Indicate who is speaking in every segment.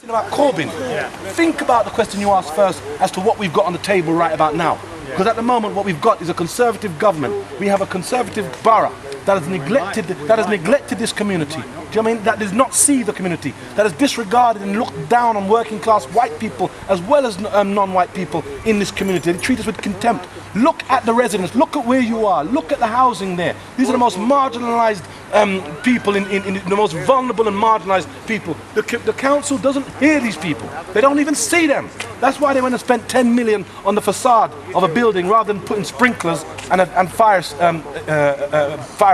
Speaker 1: About Corbyn, think about the question you asked first as to what we've got on the table right about now. Because at the moment what we've got is a Conservative government. We have a Conservative borough that has neglected this community. Do you know what I mean? That does not see the community, that has disregarded and looked down on working class white people as well as non-white people in this community. They treat us with contempt. Look at the residents, look at where you are, look at the housing there. These are the most marginalised people, in the most vulnerable and marginalised people. The council doesn't hear these people. They don't even see them. That's why they went and spent 10 million on the facade of a building rather than putting sprinklers and fire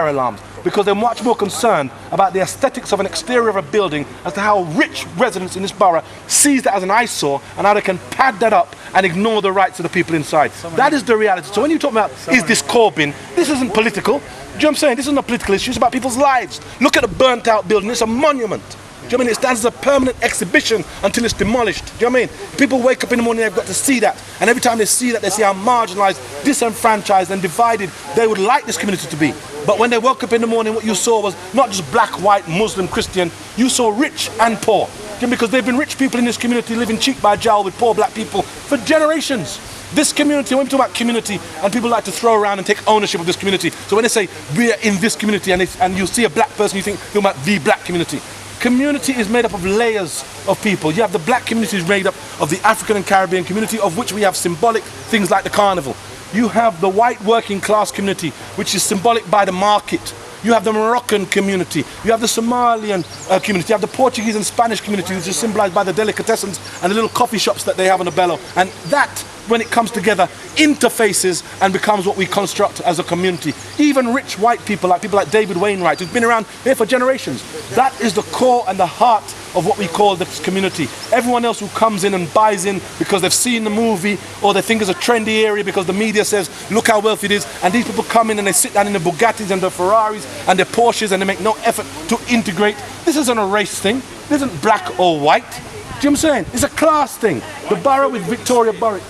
Speaker 1: alarms. Because they're much more concerned about the aesthetics of an exterior of a building as to how rich residents in this borough sees that as an eyesore and how they can pad that up and ignore the rights of the people inside. That is the reality. So when you talk about, is this Corbyn, this isn't political. Do you know what I'm saying? This isn't a political issue, it's about people's lives. Look at a burnt out building, it's a monument. Do you know what I mean? It stands as a permanent exhibition until it's demolished. Do you know what I mean? People wake up in the morning, they've got to see that. And every time they see that, they see how marginalised, disenfranchised and divided they would like this community to be. But when they woke up in the morning, what you saw was not just black, white, Muslim, Christian, you saw rich and poor. Because there have been rich people in this community living cheek by jowl with poor black people for generations. This community, when we talk about community, and people like to throw around and take ownership of this community. So when they say, we're in this community, and you see a black person, you think, you're about the black community. Community is made up of layers of people. You have the black community is made up of the African and Caribbean community, of which we have symbolic things like the carnival. You have the white working class community, which is symbolic by the market. You have the Moroccan community. You have the Somalian community. You have the Portuguese and Spanish community, which is symbolized by the delicatessens and the little coffee shops that they have on the Bello. And that, when it comes together, interfaces and becomes what we construct as a community. Even rich white people like David Wainwright, who's been around here for generations. That is the core and the heart of what we call this community. Everyone else who comes in and buys in because they've seen the movie or they think it's a trendy area because the media says, look how wealthy it is. And these people come in and they sit down in the Bugattis and the Ferraris and their Porsches and they make no effort to integrate. This isn't a race thing. This isn't black or white. Do you know what I'm saying? It's a class thing. The borough with Victoria Borwick,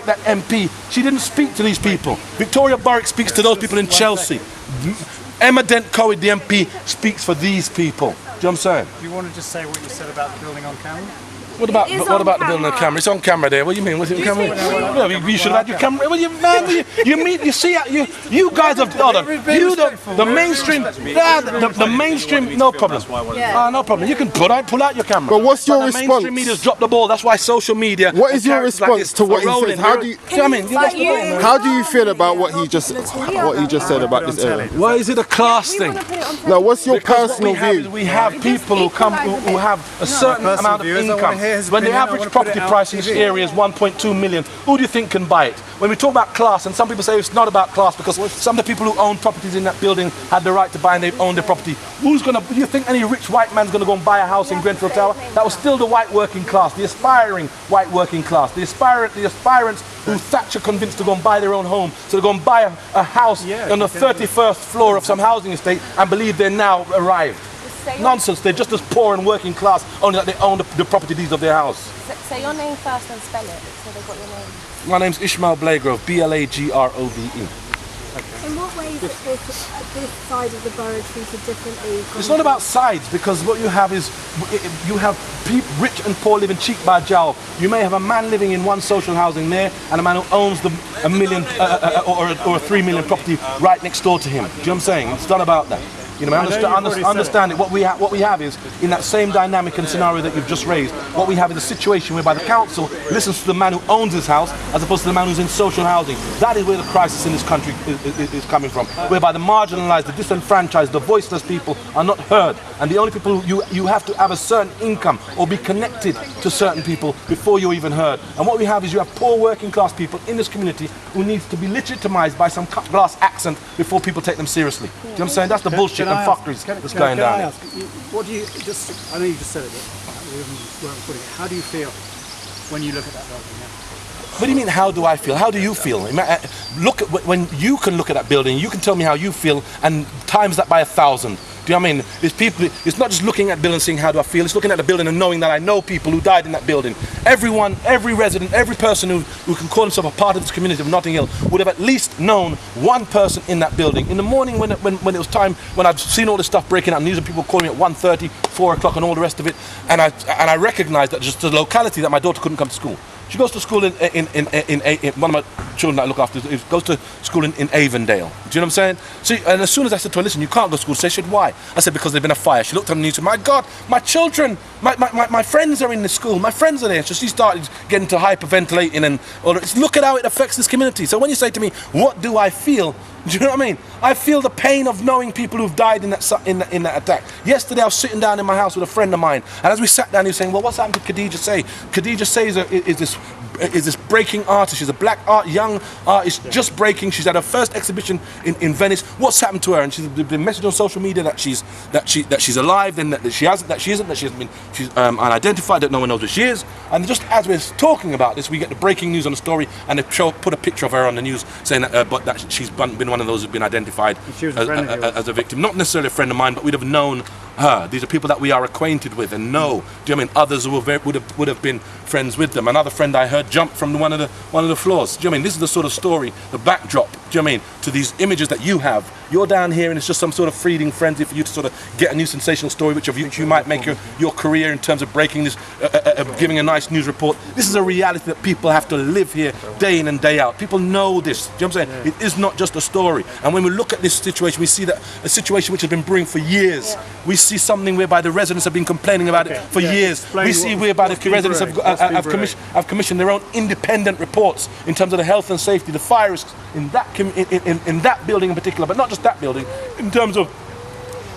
Speaker 1: that MP, she didn't speak to these people. Victoria Borwick speaks to those people in Chelsea. Emma Dent-Coed, the MP, speaks for these people. Do you know what I'm saying?
Speaker 2: Do you want to just say what you said about the building on camera?
Speaker 1: What about the building on camera? It's on camera there. What do you mean? Was it on camera? No, you should have had your camera. Well, you see, you guys have the mainstream. The mainstream, no problem. No problem. You can pull out your camera.
Speaker 3: But what's your response?
Speaker 1: The mainstream media's dropped the ball. That's why social media.
Speaker 3: What is your response to what he said? How do you feel about what he just said about this area?
Speaker 1: Well, is it a class thing?
Speaker 3: No, what's your personal view?
Speaker 1: We have people who have a certain amount of income. When the average property price in this area is 1.2 million, who do you think can buy it? When we talk about class, and some people say it's not about class because some of the people who own properties in that building had the right to buy and they own their property. Do you think any rich white man's going to go and buy a house in Grenfell Tower? That was still the white working class, the aspiring white working class, the aspirants who Thatcher convinced to go and buy their own home, so to go and buy a house on the 31st floor of some housing estate and believe they're now arrived. Nonsense, they're just as poor and working class, only that they own the property deeds of their house.
Speaker 4: Say your name first and spell it, so they've got your name.
Speaker 1: My name's Ishmail Blagrove, Blagrove.
Speaker 5: In what ways is this side of the borough treated differently?
Speaker 1: It's not about sides, because what you have is, you have rich and poor living cheek by jowl. You may have a man living in one social housing there, and a man who owns a million or a 3 million property right next door to him. Do you know what I'm saying? It's not about that. You know, understand it. What we have is, in that same dynamic and scenario that you've just raised, what we have is a situation whereby the council listens to the man who owns his house as opposed to the man who's in social housing. That is where the crisis in this country is coming from, whereby the marginalised, the disenfranchised, the voiceless people are not heard. And the only people, you have to have a certain income or be connected to certain people before you're even heard. And what we have is you have poor working class people in this community who needs to be legitimised by some cut glass accent before people take them seriously. Do you know what I'm saying? That's the bullshit and fuckeries that's going down.
Speaker 2: Can I ask, what do you just? I know you just said it, but we weren't putting it. How do you feel when you look at that building?
Speaker 1: What do you mean? How do I feel? How do you feel? Look at when you can look at that building. You can tell me how you feel, and times that by 1,000. Do you know what I mean? It's people. It's not just looking at the building and saying how do I feel. It's looking at the building and knowing that I know people who died in that building. Everyone, every resident, every person who can call himself a part of this community of Notting Hill would have at least known one person in that building. In the morning when it was time, when I'd seen all this stuff breaking out, news of people calling me at 1:30, 4 o'clock, and all the rest of it, and I recognised that just the locality that my daughter couldn't come to school. She goes to school in one of my children that I look after goes to school in Avondale. Do you know what I'm saying? So, and as soon as I said to her, listen, you can't go to school, she said, why? I said, because there's been a fire. She looked at me and said, my God, my children, my friends are in the school, my friends are there. So she started getting to hyperventilating and all that. Look at how it affects this community. So when you say to me, what do I feel? Do you know what I mean? I feel the pain of knowing people who've died in that attack. Yesterday I was sitting down in my house with a friend of mine, and as we sat down he was saying, well, what's happened to Khadija Say? Khadija Say is this breaking artist. She's a black young artist just breaking. She's had her first exhibition in Venice. What's happened to her? And she's been messaged on social media that she's alive, then that she isn't, that she's unidentified, that no one knows where she is. And just as we're talking about this, we get the breaking news on the story, and they put a picture of her on the news saying that she's been one of those who've been identified as a victim. Not necessarily a friend of mine, but we'd have known her. These are people that we are acquainted with and know. Do you know what I mean? Others who would have been friends with them. Another friend I heard jumped from one of the floors. Do you know what I mean? This is the sort of story, the backdrop, do you know what I mean, to these images that you have. You're down here and it's just some sort of fleeting frenzy for you to sort of get a new sensational story which you might make your career in terms of breaking this, giving a nice news report. This is a reality that people have to live here day in and day out. People know this. Do you know what I'm saying? It is not just a story. And when we look at this situation, we see that a situation which has been brewing for years. We see something whereby the residents have been complaining about it for years. We see whereby the residents have commissioned their own independent reports in terms of the health and safety, the fire risks in that building in particular, but not just that building, in terms of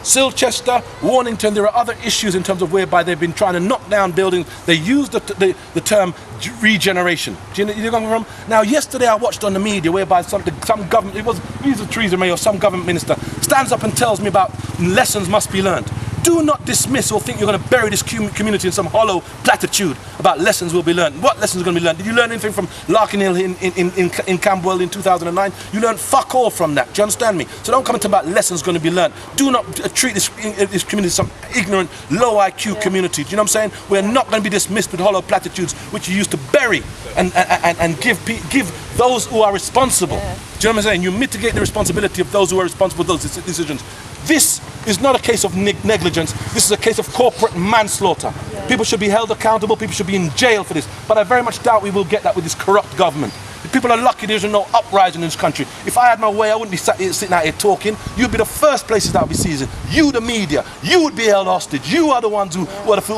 Speaker 1: Silchester, Warnington. There are other issues in terms of whereby they've been trying to knock down buildings. They use the term regeneration. Do you know where I'm from? Now, yesterday I watched on the media whereby some government, it was either Theresa May or some government minister, stands up and tells me about lessons must be learned. Do not dismiss or think you're going to bury this community in some hollow platitude about lessons will be learned. What lessons are going to be learned? Did you learn anything from Larkin Hill in Camberwell in 2009? You learned fuck all from that. Do you understand me? So don't come and talk about lessons going to be learned. Do not treat this community as some ignorant, low IQ community. Do you know what I'm saying? We're not going to be dismissed with hollow platitudes which you used to bury and give those who are responsible. Do you know what I'm saying? You mitigate the responsibility of those who are responsible for those decisions. This is not a case of negligence. This is a case of corporate manslaughter. People should be held accountable. People should be in jail for this. But I very much doubt we will get that with this corrupt government. People are lucky there's no uprising in this country. If I had my way, I wouldn't be sitting out here talking. You'd be the first places that would be seizing. You, the media, you would be held hostage. You are the ones who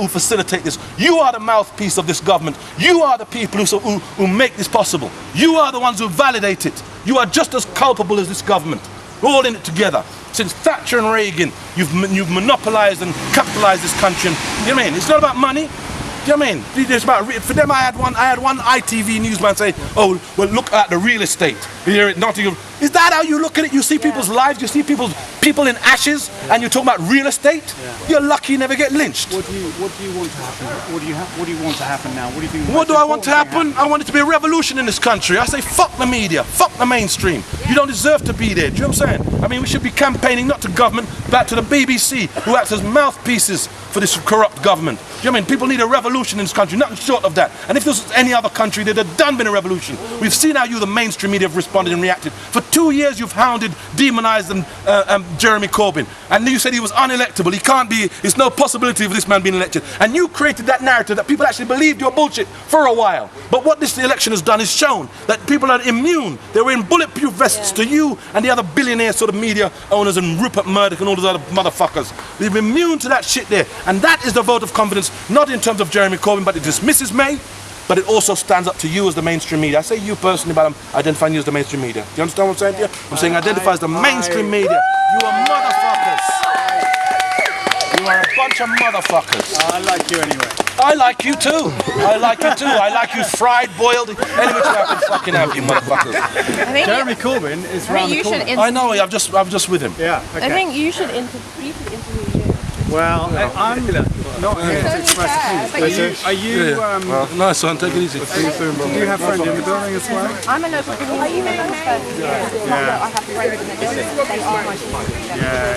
Speaker 1: facilitate this. You are the mouthpiece of this government. You are the people who make this possible. You are the ones who validate it. You are just as culpable as this government. We're all in it together. Since Thatcher and Reagan, you've monopolised and capitalised this country. And, you know what I mean? It's not about money. Do you know what I mean? It's about, for them, I had one ITV newsman say, oh, well, look at the real estate here at Nottingham. Is that how you look at it? You see people's lives, you see people in ashes, and you're talking about real estate? You're lucky you never get lynched.
Speaker 2: What do you want to happen? What do you want to happen now? What do you think?
Speaker 1: What do I want to happen? I want it to be a revolution in this country. I say fuck the media, fuck the mainstream. You don't deserve to be there. Do you know what I'm saying? I mean, we should be campaigning not to government, but to the BBC, who acts as mouthpieces for this corrupt government. Do you know what I mean? People need a revolution in this country, nothing short of that. And if this was any other country, they'd have been a revolution. We've seen how you, the mainstream media, have responded and reacted. For 2 years, you've hounded, demonised Jeremy Corbyn. And you said he was unelectable. He can't be, there's no possibility of this man being elected. And you created that narrative that people actually believed your bullshit for a while. But what this election has done is shown that people are immune. They were in bulletproof vests to you and the other billionaire sort of media owners and Rupert Murdoch and all those other motherfuckers. They've been immune to that shit there. And that is the vote of confidence, not in terms of Jeremy Corbyn, but it dismisses May, but it also stands up to you as the mainstream media. I say you personally, but I'm identifying you as the mainstream media. Do you understand what I'm saying to you? I'm saying identify as the mainstream media. You are motherfuckers. You are a bunch of motherfuckers.
Speaker 2: I like you anyway.
Speaker 1: I like you too. I like you too. I like you fried, boiled, any which way I can fucking have you motherfuckers.
Speaker 2: Jeremy Corbyn is round the corner.
Speaker 1: I know, I'm just with him.
Speaker 2: Yeah, okay.
Speaker 4: I think you should interview you.
Speaker 2: Well, I'm not here to express opinions. Are you?
Speaker 1: Nice one, take it easy.
Speaker 2: Do you have friends in the building as well?
Speaker 4: I'm a local community member for 30 years. I have friends in the building. They are my community members.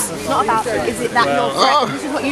Speaker 4: It's not about, is it that your friend? This is what you